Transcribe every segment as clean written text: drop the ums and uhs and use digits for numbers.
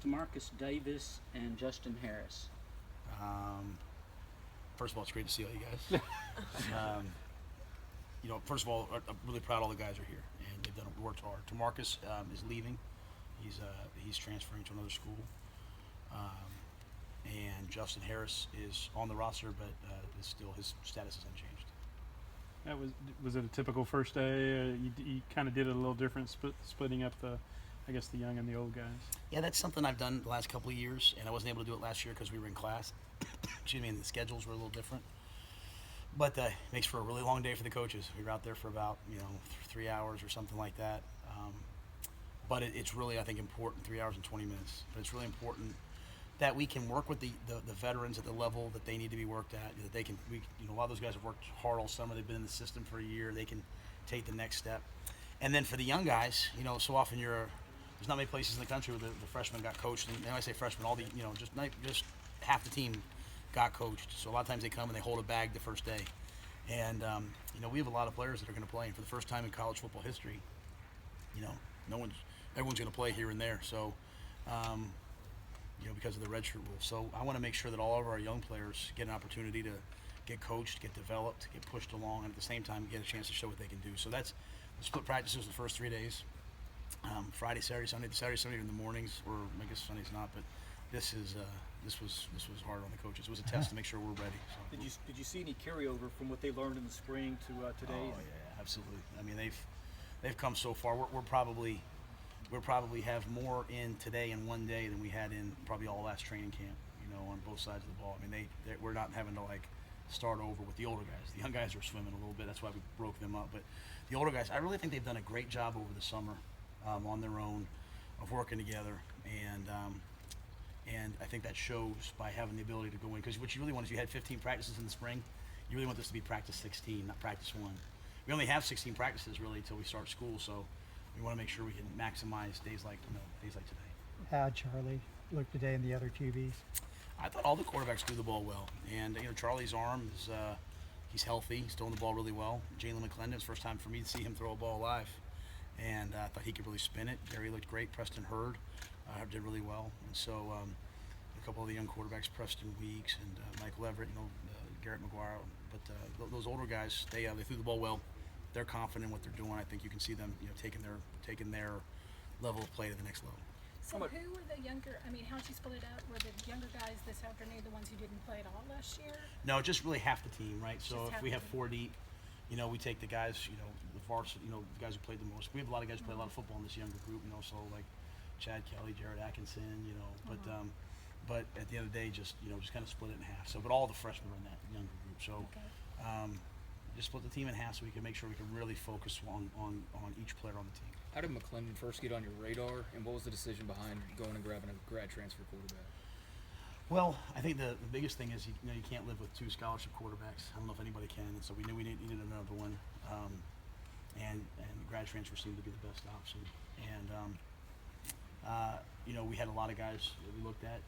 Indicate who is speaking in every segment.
Speaker 1: DeMarcus Davis and Justin Harris?
Speaker 2: First of all, it's great to see all you guys. First of all, I'm really proud all the guys are here, and they've worked hard. DeMarcus is leaving. He's transferring to another school. And Justin Harris is on the roster, but his status is unchanged.
Speaker 3: Was it a typical first day? You kind of did it a little different, splitting up the young and the old guys.
Speaker 2: Yeah, that's something I've done the last couple of years, and I wasn't able to do it last year because we were in class. Excuse me, and the schedules were a little different. But it makes for a really long day for the coaches. We were out there for about 3 hours or something like that. But it's really, I think, important, 3 hours and 20 minutes. But it's really important that we can work with the veterans at the level that they need to be worked at. That they can, a lot of those guys have worked hard all summer. They've been in the system for a year. They can take the next step. And then for the young guys, so often there's not many places in the country where the freshmen got coached. And when I say freshmen, all the, just half the team got coached. So a lot of times they come and they hold a bag the first day. And, we have a lot of players that are going to play. And for the first time in college football history, everyone's going to play here and there. So, because of the redshirt rule. So I want to make sure that all of our young players get an opportunity to get coached, get developed, get pushed along, and at the same time get a chance to show what they can do. So that's the split practices the first 3 days. Friday, Saturday, Sunday. Saturday, Sunday in the mornings, or I guess Sunday's not, but this was hard on the coaches. It was a test to make sure we're ready. So.
Speaker 4: Did you see any carryover from what they learned in the spring to today?
Speaker 2: Oh yeah, absolutely. I mean they've come so far. We'll probably have more in today in one day than we had in probably all last training camp. On both sides of the ball. I mean we're not having to start over with the older guys. The young guys are swimming a little bit. That's why we broke them up. But the older guys, I really think they've done a great job over the summer on their own of working together. And I think that shows by having the ability to go in. Because what you really want is you had 15 practices in the spring. You really want this to be practice 16, not practice 1. We only have 16 practices really until we start school. So we want to make sure we can maximize days like today.
Speaker 5: How'd Charlie look today in the other QBs?
Speaker 2: I thought all the quarterbacks threw the ball well. And, Charlie's arm is he's healthy. He's throwing the ball really well. Jalen McClendon, it's the first time for me to see him throw a ball live. And I thought he could really spin it. Gary looked great. Preston Hurd did really well. And so a couple of the young quarterbacks, Preston Weeks and Michael Everett, Garrett McGuire. But those older guys, they threw the ball well. They're confident in what they're doing. I think you can see them, taking their level of play to the next level.
Speaker 6: So who were the younger, how'd you split it up? Were the younger guys this afternoon the ones who didn't play at all last year?
Speaker 2: No, just really half the team, right? So
Speaker 6: Just
Speaker 2: if we have
Speaker 6: half
Speaker 2: 4 deep, we take the guys, the varsity, the guys who played the most. We have a lot of guys who play a lot of football in this younger group, so like Chad Kelly, Jared Atkinson, but at the end of the day, just kind of split it in half. So, but all the freshmen are in that younger group. So, just split the team in half so we can make sure we can really focus on each player on the team.
Speaker 7: How did McClendon first get on your radar, and what was the decision behind going and grabbing a grad transfer quarterback?
Speaker 2: Well, I think the biggest thing is you can't live with 2 scholarship quarterbacks. I don't know if anybody can, and so we knew we needed another one, and grad transfer seemed to be the best option. And we had a lot of guys that we looked at.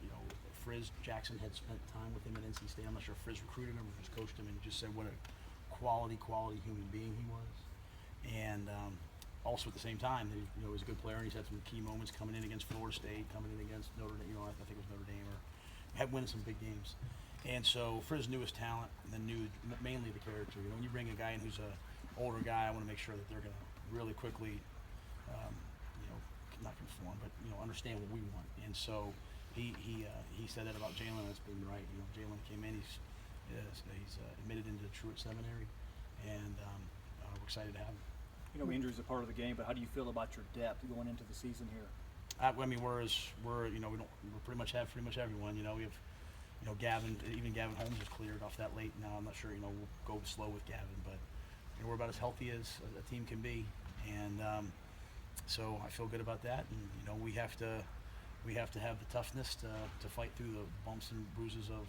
Speaker 2: Frizz Jackson had spent time with him at NC State. I'm not sure if Frizz recruited him or just coached him, and just said what a quality human being he was. And also at the same time, he was a good player, and he's had some key moments coming in against Florida State, coming in against Notre Dame. I think it was Notre Dame, or had won some big games. And so Frizz knew his talent, and then knew mainly the character. When you bring a guy in who's an older guy, I want to make sure that they're going to really quickly, not conform, but understand what we want. And so he said that about Jalen. That's been right. Jalen came in. He's admitted into Truett Seminary, and we're excited to have him.
Speaker 4: Injuries are part of the game, but how do you feel about your depth going into the season here?
Speaker 2: We pretty much have everyone. We have Gavin. Even Gavin Holmes was cleared off that late. Now I'm not sure. We'll go slow with Gavin, but we're about as healthy as a team can be, and so I feel good about that. And we have to have the toughness to fight through the bumps and bruises of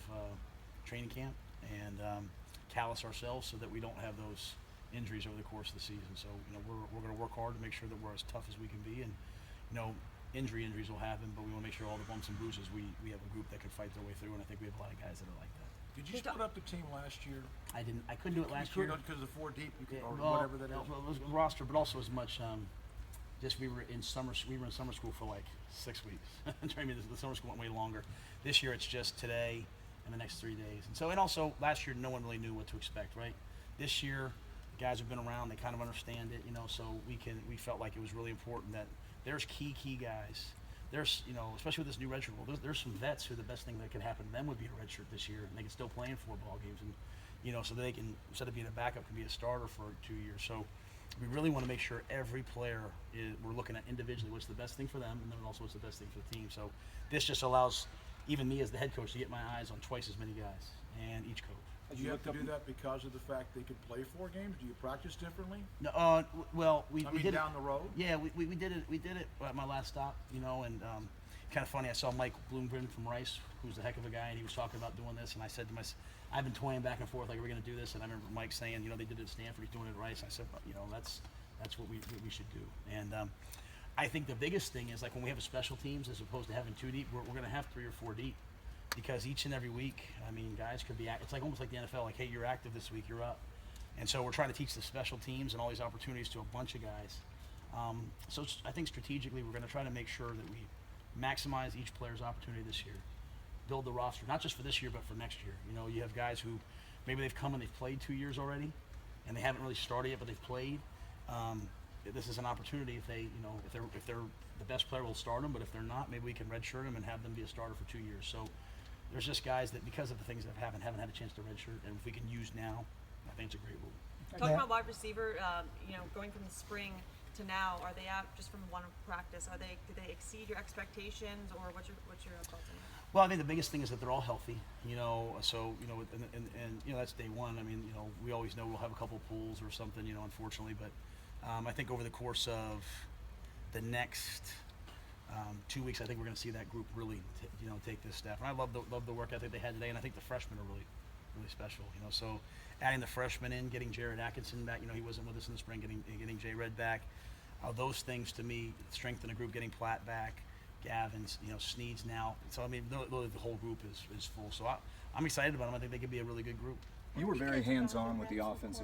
Speaker 2: training camp, and callous ourselves so that we don't have those injuries over the course of the season. So we're going to work hard to make sure that we're as tough as we can be, and injuries will happen, but we want to make sure all the bumps and bruises we have a group that can fight their way through, and I think we have a lot of guys that are like that.
Speaker 8: Did you split up the team last year?
Speaker 2: I couldn't do it last year
Speaker 8: because of 4 deep, or
Speaker 2: well,
Speaker 8: whatever that is.
Speaker 2: Well, it was roster, but also as much Just we were in summer school for like 6 weeks. I mean, the summer school went way longer. This year it's just today and the next 3 days. And also last year no one really knew what to expect, right? This year the guys have been around, they kind of understand it, so we felt like it was really important that there's key guys. There's, especially with this new redshirt rule, there's some vets who the best thing that could happen to them would be a redshirt this year, and they can still play in 4 ball games, and so they can, instead of being a backup, can be a starter for 2 years. So we really want to make sure every player we're looking at individually what's the best thing for them, and then also what's the best thing for the team. So this just allows even me as the head coach to get my eyes on twice as many guys and each coach.
Speaker 8: Do you have to do that because of the fact they could play 4 games? Do you practice differently?
Speaker 2: No, well, we
Speaker 8: I mean,
Speaker 2: did
Speaker 8: down the road?
Speaker 2: Yeah, we did it. We did it at my last stop, and kind of funny. I saw Mike Bloomgren from Rice, who's a heck of a guy, and he was talking about doing this. And I said to myself, I've been toying back and forth, like, are we going to do this? And I remember Mike saying, they did it at Stanford. He's doing it at Rice. I said, that's what we should do. And I think the biggest thing is, like, when we have a special teams, as opposed to having 2 deep, we're going to have 3 or 4 deep. Because each and every week, guys could be. It's like almost like the NFL. Like, hey, you're active this week, you're up. And so we're trying to teach the special teams and all these opportunities to a bunch of guys. So I think strategically, we're going to try to make sure that we maximize each player's opportunity this year. Build the roster, not just for this year, but for next year. You have guys who maybe they've come and they've played 2 years already, and they haven't really started yet, but they've played. This is an opportunity. If they're the best player, we'll start them. But if they're not, maybe we can redshirt them and have them be a starter for 2 years. So there's just guys that, because of the things that haven't had a chance to redshirt, and if we can use now, I think it's a great rule.
Speaker 9: Talking about wide receiver, going from the spring to now, are they out just from one practice? Do they exceed your expectations, or what's your thoughts on that?
Speaker 2: Well, I think the biggest thing is that they're all healthy. So that's day one. We always know we'll have a couple pulls or something. Unfortunately, but I think over the course of the next 2 weeks, I think we're going to see that group really, take this step. And I love the work ethic they had today, and I think the freshmen are really special. So adding the freshmen in, getting Jared Atkinson back. He wasn't with us in the spring. Getting Jay Red back. Those things to me strengthen the group. Getting Platt back, Gavin's, Sneed's now. So the whole group is full. So I'm excited about them. I think they could be a really good group.
Speaker 10: You were very hands-on with the offensive